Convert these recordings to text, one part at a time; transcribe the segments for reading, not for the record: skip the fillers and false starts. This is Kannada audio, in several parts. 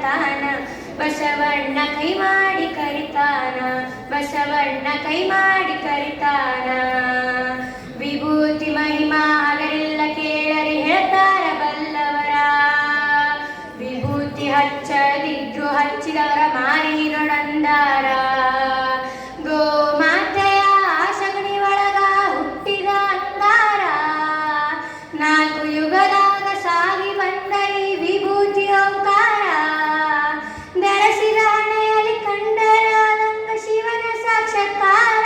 ಬಾಳತಾನ ಬಸವಣ್ಣ ಕೈ ಮಾಡಿ ಕರಿತಾನ ಬಸವಣ್ಣ ಕೈ ಮಾಡಿ ಕರಿತಾನ ವಿಭೂತಿ ಮಹಿಮಾ ಹಗರೆಲ್ಲ ಕೇಳರಿ ಹೇಳ್ತಾರ ಬಲ್ಲವರ ವಿಭೂತಿ ಹಚ್ಚದಿದ್ರು ಹಚ್ಚಿದವರ ಮಾರಿ ನೊಡಂದಾರ ಗೋಮಾತೆಯ ಸಗಣಿ ಒಳಗ ಹುಟ್ಟಿದ ಅಂದಾರ ನಾಲ್ಕು ಯುಗದಾಗ ಸಾಗಿ ಬಂದರಿ ವಿಭೂತಿ ಓಂಕಾರ ಬೆರೆಸಿದ ಹಣೆಯಲ್ಲಿ ಕಂಡರಾದಂಗ ಶಿವನ ಸಾಕ್ಷಾತ್ಕಾರ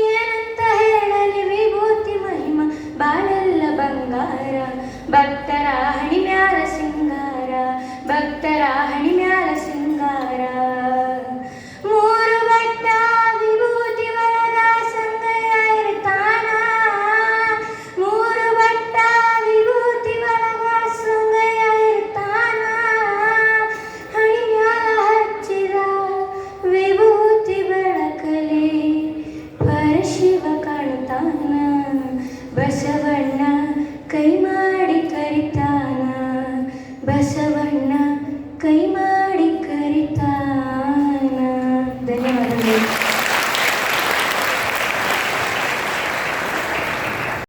ಏನಂತ ಹೇಳಲಿ ವಿಭೂತಿ ಮಹಿಮಾ ಬಾಳೆಲ್ಲ ಬಂಗಾರ ಭಕ್ತರ ಹಣಿ ಮ್ಯಾಲ ಸಿಂಗಾರ ಭಕ್ತರ ಹಣಿ ಮ್ಯಾಲ ಸಿಂಗಾರ ಮೂರು ಬಟ್ಟ ವಿಭೂತಿ ಒಳಗ ಸಂಗಯ್ಯ ಇರ್ತಾನ ಮೂರು ಬಟ್ಟ ವಿಭೂತಿ ಒಳಗ ಸಂಗಯ್ಯ ಇರ್ತಾನ ಹಣಿ ಮ್ಯಾಲ ಹಚ್ಚಿದ ವಿಭೂತಿ ಬೆಳಕಲಿ ಪರಶಿವ ಕಾಣ್ತಾನ ಬಸವಣ್ಣ ಕೈ ಮಾಡಿ ಕರಿತಾನ ಬಸವಣ್ಣ ಕೈ ಮಾಡಿ